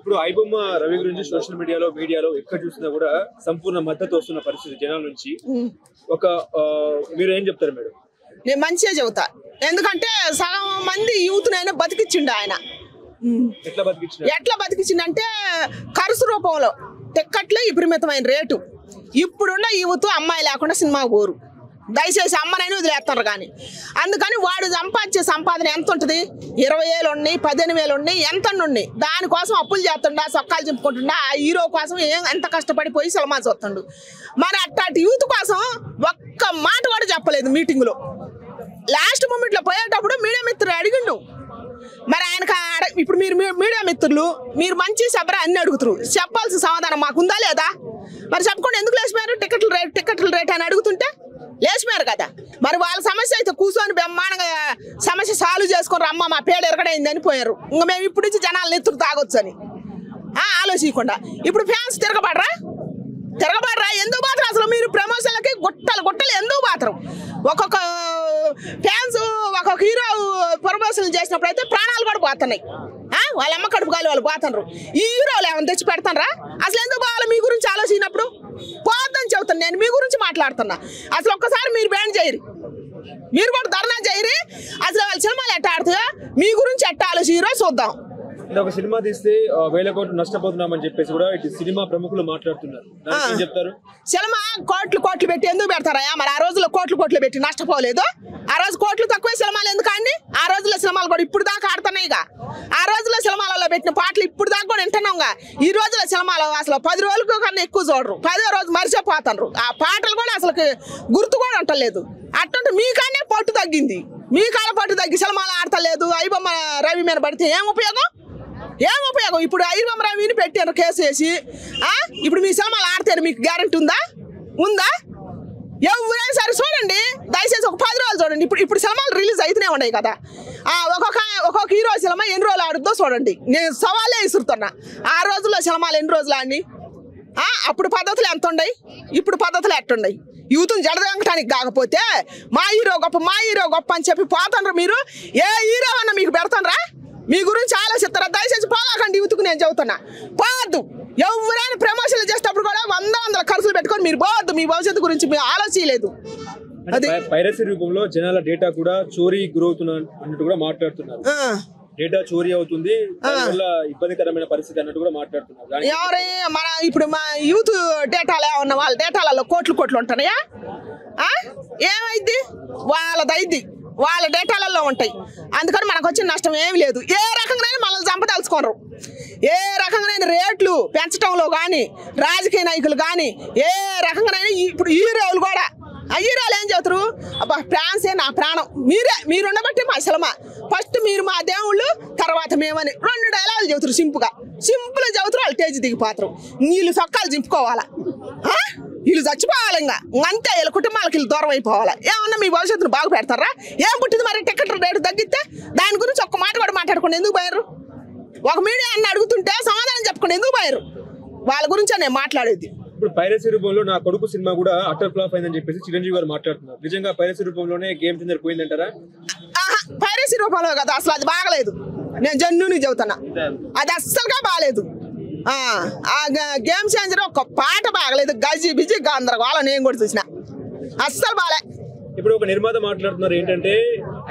ఇప్పుడు ఐబొమ్మ రవి గురించి సోషల్ మీడియాలో ఎక్కడ చూసినా కూడా సంపూర్ణ మద్దతు వస్తున్న పరిస్థితి జనాల నుంచి. ఒక మీరు ఏం చెప్తారు మేడం? నేను మంచిగా చెబుతా, ఎందుకంటే సగం మంది యూత్ నైనా బతికిచ్చిండు ఆయన. ఎట్లా బతికిచ్చిండంటే ఖర్చు రూపంలో టిక్కెట్లు విపరీతమైన రేటు. ఇప్పుడున్న యూత్ అమ్మాయి లేకుండా సినిమాకు పోరు, దయచేసి అమ్మనైనా వదిలేస్తారు. కానీ అందుకని వాడు సంపాదించే సంపాదన ఎంత ఉంటుంది? 20,000 ఉన్నాయి, 15,000 ఉన్నాయి, ఎంత ఉన్నాయి. దానికోసం అప్పులు చేస్తుండా, సొక్కాలు చింపుకుంటుండా. ఆ హీరో కోసం ఎంత కష్టపడిపోయి సినిమా చూస్తుండు. మరి అట్లాంటి యూత్ కోసం ఒక్క మాట కూడా చెప్పలేదు మీటింగ్లో. లాస్ట్ మూమెంట్లో పోయేటప్పుడు మీడియా మిత్రులు అడిగిండు. మరి ఆయనకు ఇప్పుడు మీరు మీడియా మిత్రులు మీరు మంచి శబర అన్ని అడుగుతారు, చెప్పాల్సిన సమాధానం మాకుందా లేదా? మరి చెప్పకుండా ఎందుకు లేచిపోయారు? టికెట్ల రేట్ అని అడుగుతుంటే లేచిపోయారు కదా. మరి వాళ్ళ సమస్య అయితే కూర్చొని బ్రహ్మాండంగా సమస్య సాల్వ్ చేసుకొని రమ్మ మా పేడ ఎరగడైంది అని పోయారు. ఇంకా మేము ఇప్పుడు నుంచి జనాలు నెత్తురు తాగొచ్చు అని ఆలోచించకుండా. ఇప్పుడు ఫ్యాన్స్ తిరగబడరా ఎందుకు బాత్రం? అసలు మీరు ప్రమోషన్లకి గుట్టలు ఎందుకు బాత్రం? ఒక్కొక్క ఫ్యాన్స్ ఒక్కొక్క హీరో ప్రమోషన్లు చేసినప్పుడు అయితే ప్రాణాలు కూడా పోతున్నాయి. వాళ్ళ అమ్మ కడుపు గాలి వాళ్ళు పోతున్నారు. ఈ హీరోలు ఏమైనా తెచ్చి పెడతారా? అసలు ఎందుకు పోవాలి? మీ గురించి ఆలోచించినప్పుడు పోద్దని చెబుతాను. నేను మీ గురించి మాట్లాడుతున్నా. అసలు ఒక్కసారి మీరు బ్యాన్ చేయరు, మీరు కూడా ధర్నా చేయరు. అసలు వాళ్ళ సినిమాలు ఎట్ట ఆడుతుందో మీ గురించి ఎట్ట ఆలోచించరో చూద్దాం. ఒక సినిమా తీస్తే 1,000 కోట్లు నష్టపోతున్నామని చెప్పేసి కూడా ఇటు సినిమా ప్రముఖులు మాట్లాడుతున్నారు. ఏం చెప్తారు? సినిమా కోట్లు పెట్టి ఎందుకు పెడతారా? మరి ఆ రోజుల్లో కోట్లు పెట్టి నష్టపోలేదు. ఆ రోజు కోట్లు తక్కువ సినిమాలు ఎందుకు అండి? ఆ రోజుల్లో సినిమాలు కూడా ఇప్పుడు దాకా ఆడుతున్నాయిగా. ఆ రోజుల్లో సినిమాలలో పెట్టిన పాటలు ఇప్పుడు దాకా కూడా వింటున్నాంగా. ఈ రోజుల సినిమాలు అసలు 10 రోజులకు కన్నా ఎక్కువ చూడరు, 10వ రోజు మరిచిపోతారు. ఆ పాటలు కూడా అసలు గుర్తు కూడా ఉండలేదు. అట్టుంటే మీకనే పట్టు తగ్గింది, మీ కాళ్ళ పట్టు తగ్గి సినిమాలు ఆడతలేదు. ఐబొమ్మ రవి మీద పడితే ఏం ఉపయోగం? ఇప్పుడు ఐబొమ్మ రవిని పెట్టారు కేసు వేసి. ఇప్పుడు మీ సినిమాలు ఆడతారు, మీకు గ్యారెంటీ ఉందా? ఎవరైనా సరే చూడండి, దయచేసి ఒక 10 రోజులు చూడండి. ఇప్పుడు సినిమాలు రిలీజ్ అవుతూనే ఉన్నాయి కదా. ఒక్కొక్క హీరో సినిమా ఎన్ని రోజులు ఆడుద్దో చూడండి. నేను సవాలే ఇసురుతున్నా. ఆ రోజుల్లో సినిమాలు ఎన్ని రోజులు ఆడి? అప్పుడు పద్ధతులు ఎంత ఉన్నాయి, ఇప్పుడు పద్ధతులు ఎట్టున్నాయి? యూత్ని జడదెంగటానికి కాకపోతే మా హీరో గొప్ప అని చెప్పి పోతాండ్రు. మీరు ఏ హీరో అన్నా మీకు పెడతాండ్రా? మీ గురించి ఆలోచిస్తారా? దయచేసి పోలాకండి యూత్కు నేను చెబుతున్నా. పోవద్దు. ఎవరైనా ప్రమోషన్లు చేసేటప్పుడు కూడా 100 ఖర్చులు పెట్టుకొని మీరు పోవద్దు. మీ భవిష్యత్తు గురించి మీరు ఆలోచించలేదు. అది పైరసీ రూపంలో జనాల డేటా కూడా చోరీ గురవుతున్నా అన్నట్టు కూడా మాట్లాడుతున్నారు. డేటా చోరీ అవుతుంది, దానివల్ల ఇబ్బందికరమైన పరిస్థితి అన్నట్టు కూడా మాట్లాడుతున్నారు. ఎవరే మన ఇప్పుడు మా యూత్ డేటాలు ఏమన్నా వాళ్ళ డేటాలలో కోట్లు ఉంటున్నాయా? ఏమైంది? వాళ్ళదైద్ది, వాళ్ళ డేటాలలో ఉంటాయి. అందుకని మనకు వచ్చిన నష్టం ఏమి లేదు. ఏ రకంగా మనల్ని చంపదలుచుకోరు. ఏ రకంగా రేట్లు పెంచడంలో కానీ, రాజకీయ నాయకులు కానీ ఏ రకంగా ఇప్పుడు హీరోలు కూడా హీరోలు ఏం చెబుతారు? అబ్బా ఫ్యాన్సే నా ప్రాణం, మీరు ఉండబట్టి మా సినిమా, ఫస్ట్ మీరు మా దేవుళ్ళు, తర్వాత మేమని 2 డైలాగులు చెబుతారు. సింపుల్ చెబుతారు. వాళ్ళు స్టేజ్ దిగిపోతారు. వీళ్ళు సొక్కాలు చింపుకోవాలా, వీళ్ళు చచ్చిపోవాలి. ఇంకా అంతే. వీళ్ళ కుటుంబాలకు వీళ్ళు దూరం అయిపోవాలా. ఏమన్నా మీ భవిష్యత్తును బాగు పెడతారా? ఏం పుట్టింది మరి? టికెట్ రేటు తగ్గితే దాని గురించి ఒక్క మాట కూడా మాట్లాడుకోండి. ఎందుకు పోయారు? ఒక మీడియా అన్న అడుగుతుంటే సమాధానం చెప్పకుండా ఎందుకు పోయారు? వాళ్ళ గురించే నేను మాట్లాడేది. ఇప్పుడు పైరసీ రూపంలో నా కొడుకు సినిమా కూడా అటర్ ఫ్లాప్ అయిందని చెప్పేసి చిరంజీవి గారు మాట్లాడుతున్నారు. నిజంగా పైరసీ రూపంలోనే గేమ్ చేంజర్ పోయిందంటారా? పైరసీ రూపంలో కదా, అసలు అది బాగలేదు. నేను జన్నుని చెబుతున్నా, అది అస్సలుగా బాగలేదు. గేమ్ చేంజర్ ఒక పాట బాగలేదు, గజి బిజి గందరగోళం. నేను కూడా చూసిన, అస్సలు బాలే. ఇప్పుడు ఒక నిర్మాత మాట్లాడుతున్నారు ఏంటంటే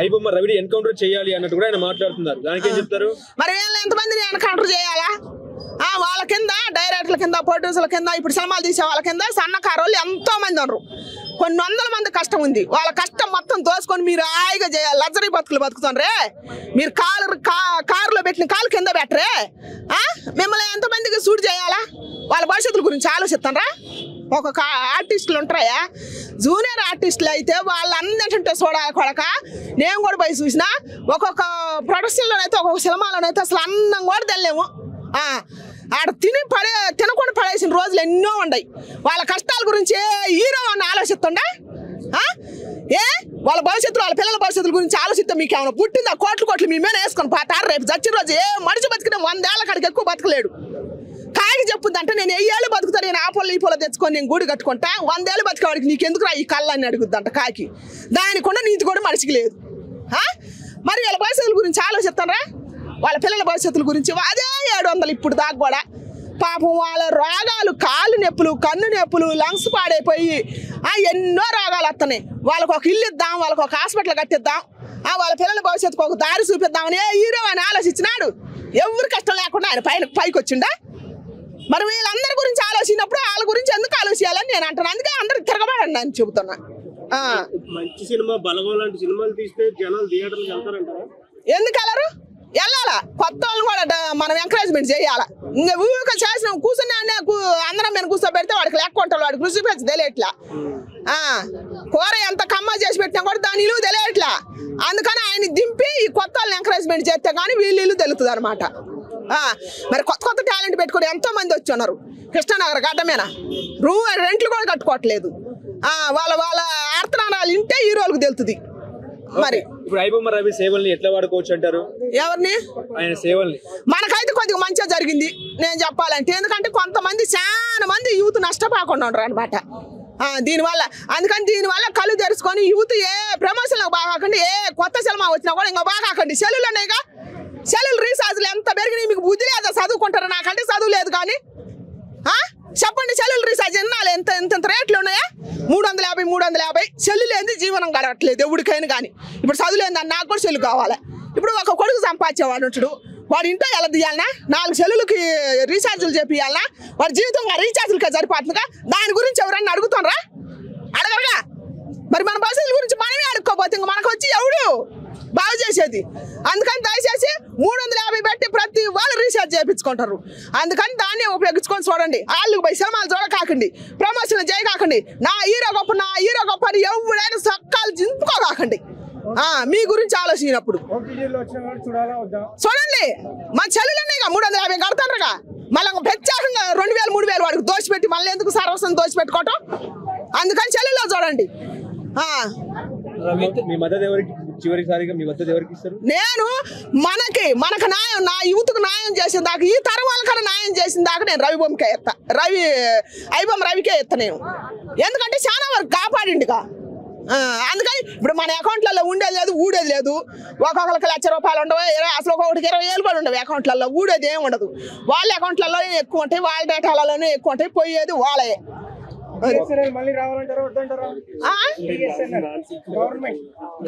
ఐబొమ్మ రవిని ఎన్కౌంటర్ చేయాలి అన్నట్టు కూడా ఆయన మాట్లాడుతున్నారు. దానికి ఏం చెప్తారు? మరి ఎంతమందిని ఎన్కౌంటర్ చేయాలా? వాళ్ళ కింద డైరెక్టర్ల కింద, ప్రొడ్యూసర్ల కింద, ఇప్పుడు సినిమాలు తీసే వాళ్ళ కింద సన్నకారోళ్ళు ఎంతో మంది ఉన్నారు. కొన్ని వందల మంది కష్టం ఉంది. వాళ్ళ కష్టం మొత్తం దోసుకొని మీరు హాయిగా చేయాలి. లగ్జరీ బతుకులు బతుకుతుండ్రే. మీరు కారులో పెట్టిన కాలు కింద పెట్టరే. మిమ్మల్ని ఎంతమందికి సూట్ చేయాలా? వాళ్ళ భవిష్యత్తుల గురించి ఆలోచిస్తారా? ఒక్కొక్క ఆర్టిస్టులు ఉంటారా, జూనియర్ ఆర్టిస్టులు అయితే వాళ్ళందరికంటే చూడాలి కొడక. నేను కూడా పోయి చూసిన. ఒక్కొక్క ప్రొడక్షన్లోనైతే, ఒక్కొక్క సినిమాలోనైతే అసలు అన్నం కూడా తెల్లేము. ఆడ తినకుండా పడేసిన రోజులు ఎన్నో ఉన్నాయి. వాళ్ళ కష్టాల గురించి హీరో అని ఆలోచిస్తుండే. వాళ్ళ భవిష్యత్తులో, వాళ్ళ పిల్లల భవిష్యత్తుల గురించి ఆలోచిస్తే మీకు ఏమైనా పుట్టిందా? కోట్లు మీ మీద వేసుకొని పోతారు. రేపు చచ్చిన రోజు ఏ మనిషి బతికిన 100 ఏళ్ళ కాడికి ఎక్కువ బతకలేడు. కాకి చెప్పుద్దంటే నేను 10 ఏళ్ళు బతుకుతాను, నేను ఆ పొల ఈ పొల తెచ్చుకొని నేను గూడు కట్టుకుంటా. 100 ఏళ్ళు బతికేవాడికి నీకెందుకు రా ఈ కళ్ళని అడుగుద్దంట కాకి. దానికుండా నీతి కూడా మనిషికి లేదు. మరి వీళ్ళ భవిష్యత్తుల గురించి ఆలోచిస్తారా? వాళ్ళ పిల్లల భవిష్యత్తుల గురించి అదే 700 ఇప్పుడు దాకా కూడా. పాపం వాళ్ళ రోగాలు, కాళ్ళు నొప్పులు, కన్ను నొప్పులు, లంగ్స్ పాడైపోయి ఎన్నో రోగాలు వస్తున్నాయి. వాళ్ళకు ఒక ఇల్లు ఇద్దాం, వాళ్ళకు ఒక హాస్పిటల్ కట్టిద్దాం, వాళ్ళ పిల్లల భవిష్యత్తుకు ఒక దారి చూపిద్దామని హీరో అని ఆలోచించినాడు. ఎవరు కష్టం లేకుండా ఆయన పైకి వచ్చిండా? మరి వీళ్ళందరి గురించి ఆలోచించినప్పుడు వాళ్ళ గురించి ఎందుకు ఆలోచించాలని నేను అంటాను. అందుకే అందరు తిరగబడండి అని చెబుతున్నా. మంచి సినిమా బలగం లాంటి సినిమాలు తీస్తే జనాలు థియేటర్లకు వెళ్తారంటారా? ఎందుకు వెళ్ళరు? వెళ్ళాలా. కొత్త వాళ్ళని కూడా మనం ఎంకరేజ్మెంట్ చేయాలా. ఇంకా ఊరిక చేసిన కూర్చుని అందరం మేము కూర్చోబెడితే వాడికి లెక్క ఉంటాడు, వాడికి రుచి పెంచి తెలియట్లా. కూర ఎంత కమ్మ చేసి పెట్టినా కూడా దాని ఇల్లు తెలియట్లా. అందుకని ఆయన దింపి ఈ కొత్త వాళ్ళని ఎంకరేజ్మెంట్ చేస్తే కానీ వీళ్ళు ఇల్లు తెలుస్తుంది అనమాట. మరి కొత్త కొత్త టాలెంట్ పెట్టుకుని ఎంతో మంది వచ్చి ఉన్నారు కృష్ణానగర్ గడ్డమేన. రెంట్లు కూడా కట్టుకోవట్లేదు. వాళ్ళ ఆర్తనాలు ఇంటే హీరోలకు తెలుస్తుంది. మరి ఇప్పుడు ఐబొమ్మ రవి సేవల్ని ఎట్లా వాడుకోవచ్చు అంటారు? ఎవరిని? ఆయన సేవల్ని. మనకైతే కొద్దిగా మంచిగా జరిగింది నేను చెప్పాలంటే. ఎందుకంటే కొంతమంది చాలా మంది యూత్ నష్టపోకుండా ఉండరు అనమాట దీనివల్ల. అందుకని దీనివల్ల కళ్ళు తెరుచుకొని యూత్ ఏ ప్రమోషన్లకు బాగా కాకండి, ఏ కొత్త సినిమా వచ్చినా కూడా ఇంకా బాగా కాకండి. సెల్లులు ఉన్నాయిగా, సెల్లులు రీఛార్జ్లు ఎంత పెరిగినాయి. మీకు బుద్ధి లేదా? చదువుకుంటారు. నాకంటే చదువు లేదు కానీ చెప్పండి. సెల్లులు రీఛార్జ్ ఎన్నాళ్ళు ఎంత రేట్లు ఉన్నాయా? 350 సెల్లు లేని జీవనం గడవట్లేదు ఎవరికైనా కానీ. ఇప్పుడు చదువు లేని నాకు కూడా సెల్లు కావాలి. ఇప్పుడు ఒక కొడుకు సంపాదించేవాడు ఉంటాడు, వాడు ఇంట్లో ఎలా తీయాలన్నా 4 సెల్లులకి రీఛార్జులు చేపియాలన్నా వాడి జీవితంగా రీఛార్జులకే సరిపోతుందిగా. దాని గురించి ఎవరన్నా అడుగుతారా? అడగరుగా. మరి మన భవిష్యత్తు గురించి మనమే అడుక్కోపోతే ఇంక మనకు వచ్చి ఎవడు బాగు చేసేది? అందుకని దయచేసి 350 పెట్టి ప్రతి వాళ్ళు రీఛార్జ్ చేయించుకుంటారు. అందుకని దాన్ని ఉపయోగించుకొని చూడండి. వాళ్ళు పోయి సినిమాలు చూడకాకండి, ప్రమోషన్లు చేయకాకండి. నా హీరో గొప్ప అని ఎవడైనా సక్కాలు చింపుకోకాకండి. మీ గురించి ఆలోచించినప్పుడు చూడండి. మా చెల్లెలున్నాయిగా 350 కడతారుగా. మళ్ళీ ప్రత్యేకంగా 2000 3000 వాడికి దోచిపెట్టి మళ్ళీ ఎందుకు సర్వస్వం దోచిపెట్టుకోవటం? అందుకని చెల్లెల్లో చూడండి. మీ మద్దతు ఎవరికి చివరిసారిగా మీ మద్దతు ఎవరికి ఇస్తారు? నేను మనకు న్యాయం, నా యూత్కు న్యాయం చేసిన దాకా, ఈ తరం వాళ్ళకన్నా న్యాయం చేసిన దాకా నేను రవిబొమ్మకే ఎత్తా. ఐబొమ్మ రవికే ఎత్తా నేను. ఎందుకంటే చాలా వరకు కాపాడిండిగా. అందుకని ఇప్పుడు మన అకౌంట్లలో ఉండేది లేదు, ఊడేది లేదు. ఒక్కొక్కరికి ₹1,00,000 ఉండవు, అసలు ఒక్కొక్కటికి 20,000 ఉండవు అకౌంట్లలో. ఊడేది ఏమి ఉండదు. వాళ్ళ అకౌంట్లలోనే ఎక్కువ ఉంటాయి, వాళ్ళ డేటాలలోనే ఎక్కువ ఉంటాయి. పోయేది వాళ్ళే.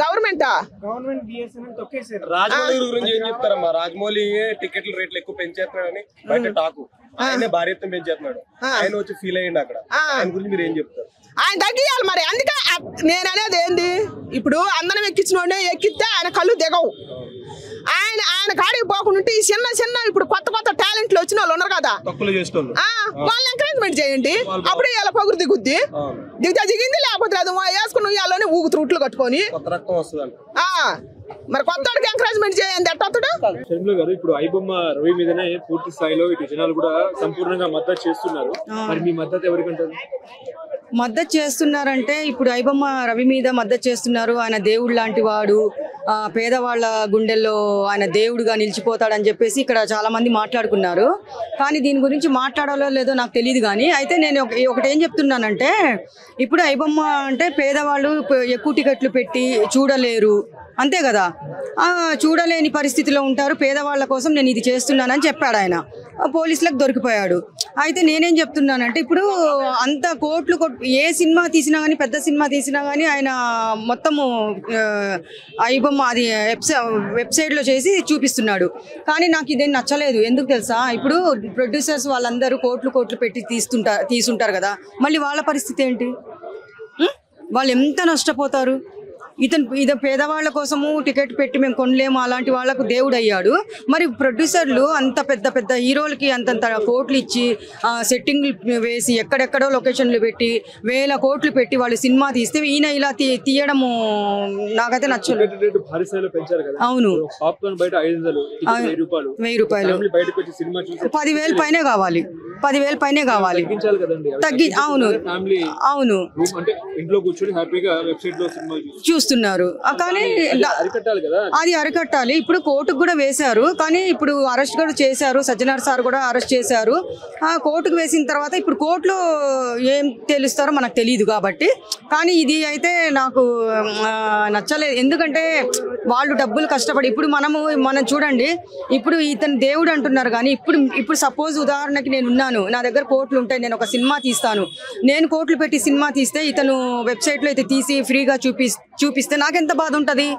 గవర్నమెంటా? రాజమౌళి గురించి ఏం చెప్తారమ్మా? రాజమౌళి టికెట్ల రేట్లు ఎక్కువ పెంచేస్తున్నాడని బయట టాకు. ఆయన భార్యత్వం పెంచేస్తున్నాడు. ఆయన వచ్చి ఫీల్ అయ్యింది అక్కడ. ఆయన గురించి మీరు ఏం చెప్తారు? ఆయన తగ్గియాలి మరి. అందుకే నేను అనేది ఏంది, ఇప్పుడు అందరం ఎక్కించిన ఎక్కిస్తే ఆయన కళ్ళు దిగవు. ఆయన కాడికి పోకుండా ఈ చిన్న ఇప్పుడు కొత్త టాలెంట్లు వచ్చిన వాళ్ళు ఉన్నారు కదా, వాళ్ళని ఎంకరేజ్మెంట్ చేయండి. అప్పుడు ఇలా పొగురు దిగుద్ది. దిగింది లేకపోతే లేదు. వేసుకుని ఇవ్వాలని ఊగుతూ రూట్లు కట్టుకొని మరి కొత్తడికి ఎంకరేజ్మెంట్ చేయండి. ఎట్టొత్తడు షర్మిల గారు, ఇప్పుడు ఐబొమ్మ రవి మీదనే పూర్తి స్థాయిలో ఇటు జనాలు కూడా సంపూర్ణంగా మద్దతు చేస్తున్నారు. మరి మీ మద్దతు ఎవరికంటారు? మద్దతు చేస్తున్నారంటే ఇప్పుడు ఐబొమ్మ రవి మీద మద్దతు చేస్తున్నారు. ఆయన దేవుడు లాంటి వాడు, పేదవాళ్ళ గుండెల్లో ఆయన దేవుడుగా నిలిచిపోతాడని చెప్పేసి ఇక్కడ చాలా మంది మాట్లాడుకున్నారు. కానీ దీని గురించి మాట్లాడాలో లేదో నాకు తెలియదు. కానీ అయితే నేను ఒకటి ఏం చెప్తున్నానంటే, ఇప్పుడు ఐబొమ్మ అంటే పేదవాళ్ళు ఎక్కువ టికెట్లు పెట్టి చూడలేరు, అంతే కదా. చూడలేని పరిస్థితిలో ఉంటారు. పేదవాళ్ళ కోసం నేను ఇది చేస్తున్నానని చెప్పాడు ఆయన. పోలీసులకు దొరికిపోయాడు. అయితే నేనేం చెప్తున్నానంటే, ఇప్పుడు అంత కోట్లు ఏ సినిమా తీసినా కానీ, పెద్ద సినిమా తీసినా కానీ ఆయన మొత్తము ఐబొమ్మ అది వెబ్సైట్లో చేసి చూపిస్తున్నాడు. కానీ నాకు ఇదేం నచ్చలేదు. ఎందుకు తెలుసా? ఇప్పుడు ప్రొడ్యూసర్స్ వాళ్ళందరూ కోట్లు పెట్టి తీసుంటారు కదా, మళ్ళీ వాళ్ళ పరిస్థితి ఏంటి? వాళ్ళు ఎంత నష్టపోతారు? ఇతను పేదవాళ్ళ కోసము టికెట్ పెట్టి మేము కొనలేము, అలాంటి వాళ్ళకు దేవుడు అయ్యాడు. మరి ప్రొడ్యూసర్లు అంత పెద్ద హీరోలకి అంతంత కోట్లు ఇచ్చి సెట్టింగ్లు వేసి ఎక్కడెక్కడో లొకేషన్లు పెట్టి 1000 కోట్లు పెట్టి వాళ్ళు సినిమా తీస్తే ఈయన ఇలా తీయడము నాకైతే నచ్చలేదు. అవును, 1000 పైనే కావాలి. 10,000 పైనే కావాలి. అవును చూస్తున్నారు. కానీ అది అరికట్టాలి. ఇప్పుడు కోర్టుకు కూడా వేశారు. కానీ ఇప్పుడు అరెస్ట్ కూడా చేశారు. సజ్జనార్ సార్ కూడా అరెస్ట్ చేశారు. కోర్టుకు వేసిన తర్వాత ఇప్పుడు కోర్టులో ఏం తెలుస్తారో మనకు తెలియదు కాబట్టి. కానీ ఇది అయితే నాకు నచ్చలేదు. ఎందుకంటే వాళ్ళు డబ్బులు కష్టపడి ఇప్పుడు మనం చూడండి, ఇప్పుడు ఇతను దేవుడు అంటున్నారు కానీ ఇప్పుడు సపోజ్ ఉదాహరణకి నేను ఉన్నాను, నా దగ్గర కోట్లు ఉంటాయి, నేను ఒక సినిమా తీస్తాను, నేను కోట్లు పెట్టి సినిమా తీస్తే ఇతను వెబ్సైట్లో అయితే తీసి ఫ్రీగా చూపిస్తే నాకెంత బాధ ఉంటుంది?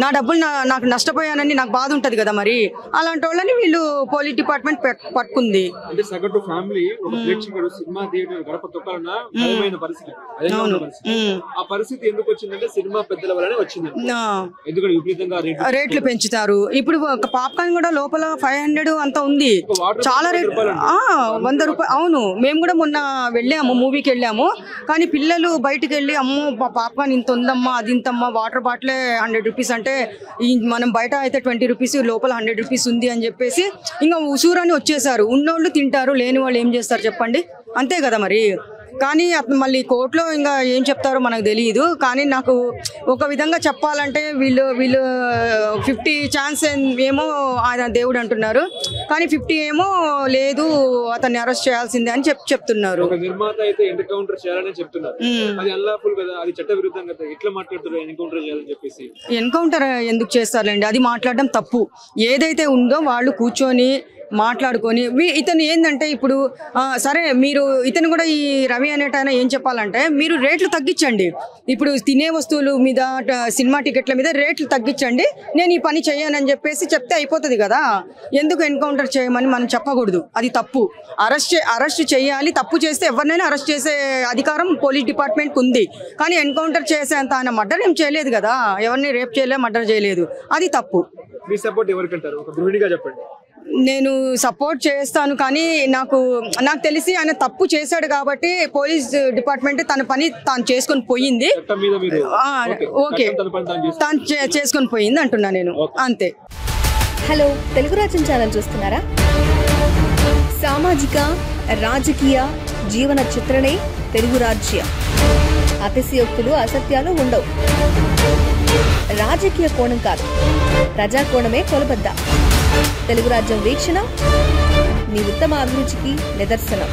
నా డబ్బులు నాకు నష్టపోయానని నాకు బాధ ఉంటది కదా. మరి అలాంటి వాళ్ళని వీళ్ళు పోలీస్ డిపార్ట్మెంట్ పట్టుకుంది. అంటే సగటు ఫ్యామిలీ ఒక ప్రేక్షకుడు సినిమా థియేటర్ గడప తొక్కాలన్నా భయమైన పరిస్థితి. ఆ పరిస్థితి ఎందుకు వచ్చిందంటే సినిమా పెద్దల వల్లనే వచ్చింది. ఎందుకంటే విపరీతంగా రేట్లు పెంచుతారు. ఇప్పుడు ఒక పాప్కార్న్ కూడా లోపల 500 అంత ఉంది, చాలా రేట్ 100 రూపాయలు. అవును, మేము కూడా మొన్న వెళ్ళాము, మూవీకి వెళ్ళాము, కానీ పిల్లలు బయటకు వెళ్ళి అమ్మో పాప్కార్న్ ఇంత ఉందమ్మా, అది ఇంతమ్మా, వాటర్ బాటిలే 100 రూపీస్ అంటే మనం బయట అయితే 20 రూపీస్, లోపల 100 రూపీస్ ఉంది అని చెప్పేసి ఇంకా ఉసూరని వచ్చేసారు. ఉన్నోళ్ళు తింటారు, లేని వాళ్ళు ఏం చేస్తారు చెప్పండి, అంతే కదా మరి. కానీ మళ్ళీ కోర్టులో ఇంకా ఏం చెప్తారో మనకు తెలియదు. కానీ నాకు ఒక విధంగా చెప్పాలంటే వీళ్ళు 50 ఛాన్స్ ఏమో ఆయన దేవుడు అంటున్నారు, కానీ 50 ఏమో లేదు అతన్ని అరెస్ట్ చేయాల్సిందే అని చెప్తున్నారు. ఒక నిర్మాత అయితే ఎన్కౌంటర్ చేయాలని చెప్తున్నారు, అది అన్లాఫుల్ కదా, అది చట్టవిరుద్ధం కదా, ఎట్లా మాట్లాడుతారు ఎన్కౌంటర్ చేయాలని చెప్పేసి? ఎన్కౌంటర్ ఎందుకు చేస్తారండి? అది మాట్లాడడం తప్పు. ఏదైతే ఉందో వాళ్ళు కూర్చొని మాట్లాడుకొని ఇతను ఏంటంటే ఇప్పుడు సరే మీరు ఇతను కూడా ఈ రవి అనేటైనా ఏం చెప్పాలంటే మీరు రేట్లు తగ్గించండి. ఇప్పుడు తినే వస్తువుల మీద, సినిమా టికెట్ల మీద రేట్లు తగ్గించండి, నేను ఈ పని చేయనని చెప్పేసి చెప్తే అయిపోతుంది కదా. ఎందుకు ఎన్కౌంటర్ చేయమని మనం చెప్పకూడదు, అది తప్పు. అరెస్ట్ చేయాలి, తప్పు చేస్తే ఎవరినైనా అరెస్ట్ చేసే అధికారం పోలీస్ డిపార్ట్మెంట్కి ఉంది. కానీ ఎన్కౌంటర్ చేసేంత ఆయన మర్డర్ ఏం చేయలేదు కదా, ఎవరిని రేప్ చేయలేదు, మర్డర్ చేయలేదు, అది తప్పు. మీ సపోర్ట్ ఎవరికంటారు? ఒక గృహిణిగా చెప్పండి. నేను సపోర్ట్ చేస్తాను, కానీ నాకు తెలిసి ఆయన తప్పు చేశాడు కాబట్టి పోలీస్ డిపార్ట్మెంట్ తన పని తాను చేసుకొని పోయింది. ఓకే, తాను చేసుకొని పోయింది అంటున్నా నేను, అంతే. హలో, తెలుగు రాజ్యం ఛానల్ చూస్తున్నారా? సామాజిక రాజకీయ జీవన చిత్రణే తెలుగు రాజ్యం. అతిశయోక్తులు అసత్యాలు ఉండవు. రాజకీయ కోణం కాదు, ప్రజా కోణమే కొలబద్ద. తెలుగు రాజ్యం వీక్షణ మీ ఉత్తమ అభిరుచికి నిదర్శనం.